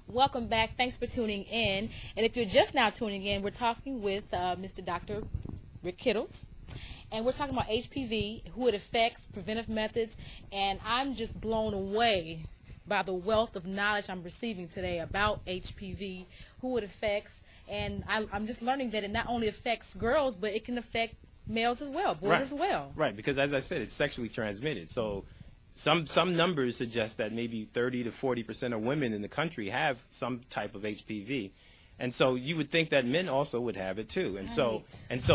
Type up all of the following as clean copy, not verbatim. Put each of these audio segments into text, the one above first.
Welcome back. Thanks for tuning in. And if you're just now tuning in, we're talking with Mr. Dr. Rick Kittles. And we're talking about HPV, who it affects, preventive methods. And I'm just blown away by the wealth of knowledge I'm receiving today about HPV, who it affects. And I'm just learning that it not only affects girls, but it can affect males as well, boys as well. Right, because as I said, it's sexually transmitted. So some numbers suggest that maybe 30 to 40% of women in the country have some type of HPV. And so you would think that men also would have it too. And so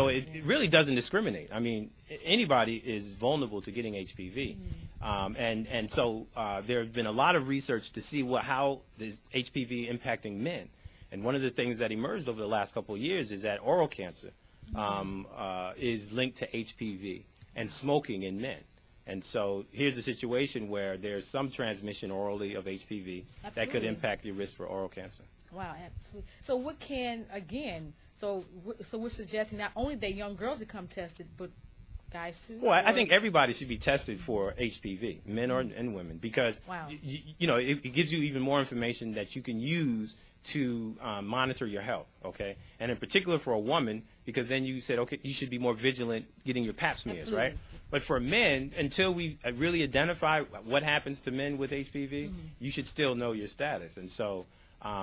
it really doesn't discriminate. I mean, anybody is vulnerable to getting HPV. And so there have been a lot of research to see how this HPV impacting men. And one of the things that emerged over the last couple of years is that oral cancer is linked to HPV and smoking in men. And so here's a situation where there's some transmission orally of HPV that could impact your risk for oral cancer. Wow, absolutely. So what can, again, so we're suggesting not only that young girls become tested, but guys too? Well, I think everybody should be tested for HPV, men and women, because you know, it gives you even more information that you can use to monitor your health, okay? And in particular for a woman, because then you said, okay, you should be more vigilant getting your pap smears, right? But for men, until we really identify what happens to men with HPV, you should still know your status. And so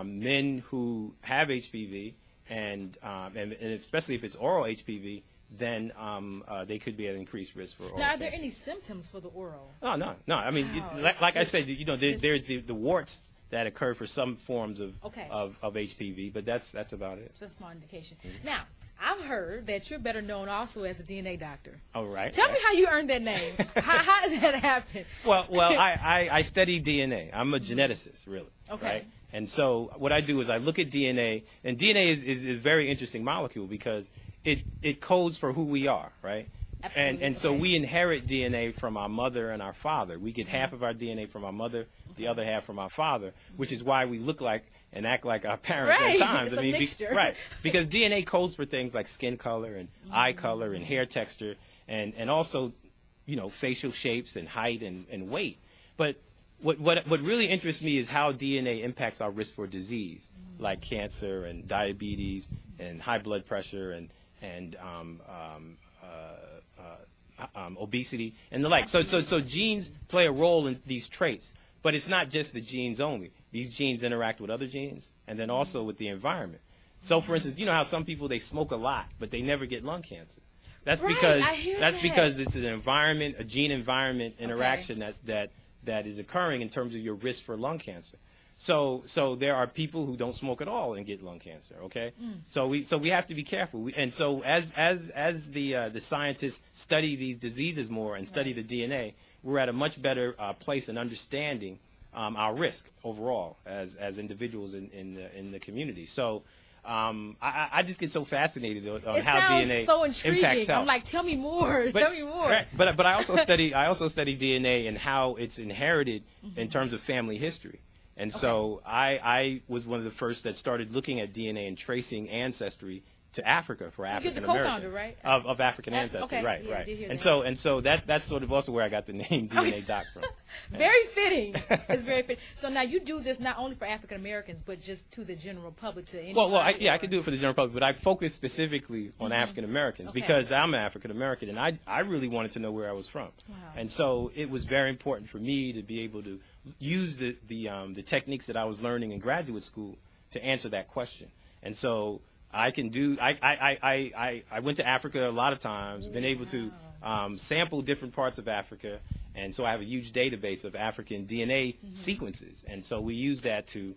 men who have HPV, and especially if it's oral HPV, then they could be at increased risk for oral Now, are cancer. there any symptoms for the oral? No. I mean, like I said, you know, there's the warts that occur for some forms of HPV, but that's about it. That's a small indication. Now, I've heard that you're better known also as a DNA doctor. Oh, right. Tell me how you earned that name. How did that happen? Well, I study DNA. I'm a geneticist, really. Okay. Right? And so what I do is I look at DNA, and DNA is a very interesting molecule because it codes for who we are, right? Absolutely. And so we inherit DNA from our mother and our father. We get half of our DNA from our mother, the other half from our father, which is why we look like and act like our parents at times. It's a mixture. Right, because DNA codes for things like skin color and eye color and hair texture, and also, you know, facial shapes and height and weight. But what really interests me is how DNA impacts our risk for disease, like cancer and diabetes and high blood pressure and obesity and the like. So genes play a role in these traits, but it's not just the genes only. These genes interact with other genes and then also with the environment. So for instance, you know how some people, they smoke a lot, but they never get lung cancer. That's because it's an environment, a gene-environment interaction that is occurring in terms of your risk for lung cancer. So there are people who don't smoke at all and get lung cancer. Okay, so we have to be careful. And so as the scientists study these diseases more and study the DNA, we're at a much better place in understanding our risk overall as individuals in the community. So I just get so fascinated on how DNA so intriguing. Impacts health. I'm like, tell me more. Tell me more. Right. But I also study DNA and how it's inherited in terms of family history. And so I was one of the first that started looking at DNA and tracing ancestry to Africa for African Americans. You're the co-founder, right? Of African ancestry, right. And so that's sort of also where I got the name DNA Doc from. Very fitting. It's very fitting. So now you do this not only for African Americans, but just to the general public, to anyone. I can do it for the general public, but I focus specifically on African Americans because I'm an African American, and I really wanted to know where I was from. Wow. And so it was very important for me to be able to use the techniques that I was learning in graduate school to answer that question. And so I went to Africa a lot of times, been able to sample different parts of Africa, and so I have a huge database of African DNA sequences, and so we use that to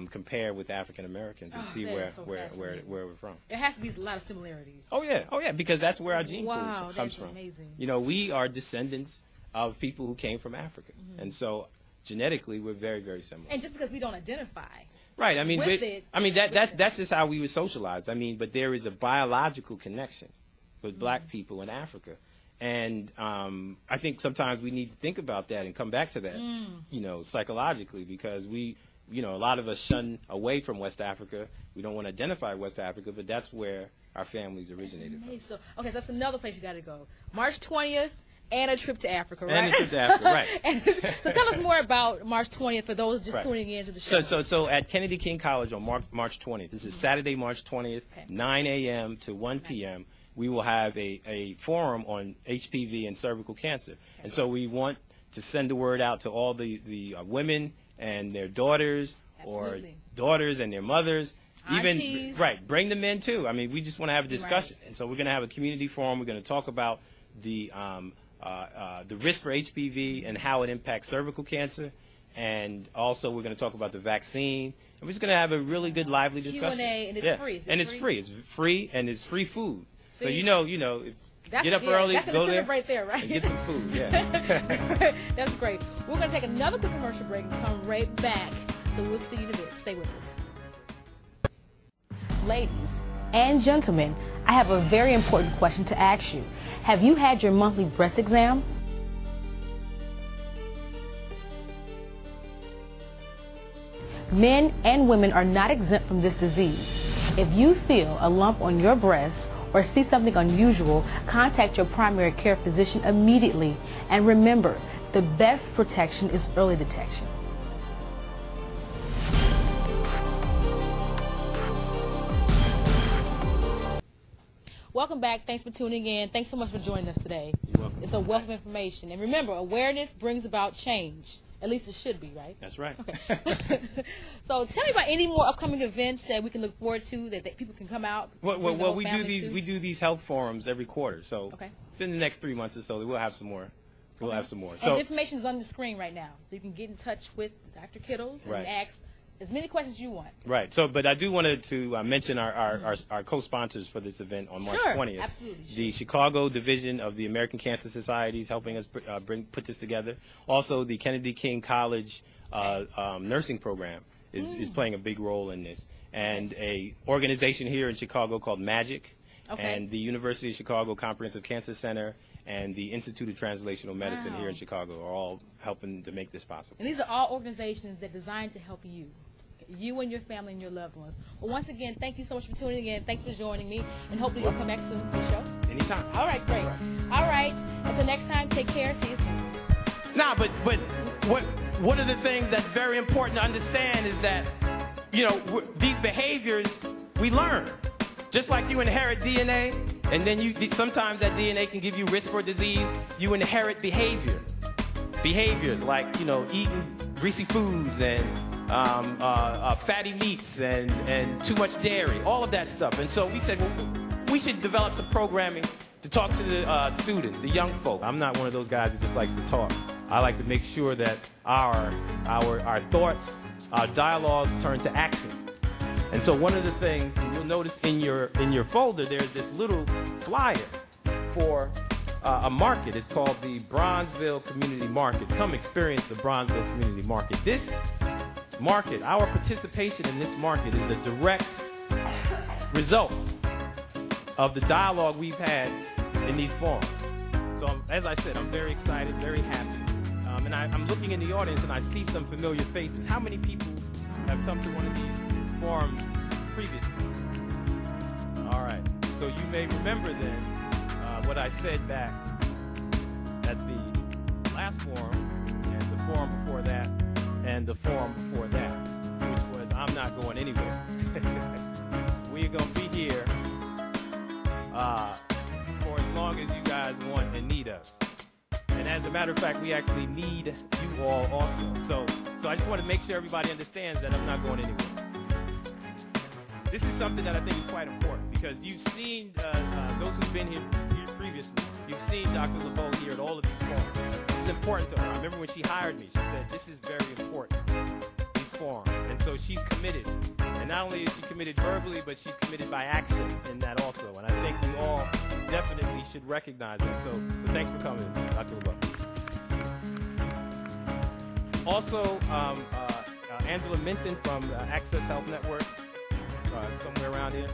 compare with African Americans and see where we're from. There has to be a lot of similarities. Oh yeah, because that's where our gene pool comes from. Amazing. You know, we are descendants of people who came from Africa, and so genetically we're very, very similar. And just because we don't identify. Right. I mean, that's just how we were socialized. I mean, but there is a biological connection with black people in Africa, and I think sometimes we need to think about that and come back to that, you know, psychologically, because we, you know, a lot of us shun away from West Africa. We don't want to identify West Africa, but that's where our families originated from. So, okay, so that's another place you got to go. March 20th And a trip to Africa, right? And a trip to Africa, right. So tell us more about March 20th for those just Right. tuning in to the show. So at Kennedy King College on March 20th, this is Saturday, March 20th, Okay. 9 a.m. to 1 p.m., we will have a forum on HPV and cervical cancer. Okay. And so we want to send the word out to all the women and their daughters, Absolutely. or daughters and their mothers. Aunties. Right, bring them in too. I mean, we just want to have a discussion. Right. And so we're going to have a community forum. We're going to talk about the risk for HPV and how it impacts cervical cancer. And also we're going to talk about the vaccine. And we're just going to have a really good, lively discussion. Q&A, and it's free. And it's free. It's free, and it's free food. See? So you know, if get up early, that's go there, right there, right? and get some food. Yeah. That's great. We're going to take another quick commercial break and come right back. So we'll see you in a bit. Stay with us. Ladies and gentlemen, I have a very important question to ask you. Have you had your monthly breast exam? Men and women are not exempt from this disease. If you feel a lump on your breast or see something unusual, contact your primary care physician immediately. And remember, the best protection is early detection. Welcome back. Thanks for tuning in. Thanks so much for joining us today. You're welcome. It's a wealth of information. And remember, awareness brings about change. At least it should be, right? That's right. Okay. So tell me about any more upcoming events that we can look forward to that people can come out. Well, we do these health forums every quarter. So okay. in the next 3 months or so, we'll have some more. We'll have some more. And So the information is on the screen right now, so you can get in touch with Dr. Kittles Right. and ask as many questions you want. right. So, but I do want to mention our co-sponsors for this event on March 20th. Absolutely. The Chicago Division of the American Cancer Society is helping us put this together. Also, the Kennedy King College nursing program is playing a big role in this, and a organization here in Chicago called MAGIC, and the University of Chicago Comprehensive Cancer Center and the Institute of Translational Medicine here in Chicago are all helping to make this possible. And these are all organizations that are designed to help you and your family and your loved ones. Well, once again, thank you so much for tuning in. Thanks for joining me, and hopefully you'll come back soon to the show. Anytime. All right, great. All right. Until next time, take care. See you soon. Nah, but one of the things that's very important to understand is that, these behaviors we learn. Just like you inherit DNA, and then sometimes that DNA can give you risk for disease, you inherit behaviors like, eating greasy foods and fatty meats and too much dairy, all of that stuff. And so we said, well, we should develop some programming to talk to the students, the young folk. I'm not one of those guys that just likes to talk. I like to make sure that our thoughts, our dialogues turn to action. And so one of the things you'll notice in your folder, there's this little flyer for a market. It's called the Bronzeville Community Market. Come experience the Bronzeville Community Market. This market, our participation in this market is a direct result of the dialogue we've had in these forums. So as I said, I'm very excited, very happy. And I'm looking in the audience and I see some familiar faces. How many people have come to one of these forums previously? All right. So you may remember then what I said back at the last forum and the forum before that and the forum before that, which was I'm not going anywhere. We're going to be here for as long as you guys want and need us. And as a matter of fact, we actually need you all also. So I just want to make sure everybody understands that I'm not going anywhere. This is something that I think is quite important because you've seen those who've been here previously. You've seen Dr. LeBeau here at all of these forums. It's important to her. I remember when she hired me, she said, this is very important, these forums. And so she's committed. And not only is she committed verbally, but she's committed by action in that also. And I think we all definitely should recognize that. So thanks for coming, Dr. LeBeau. Also, Angela Minton from Access Health Network, somewhere around here.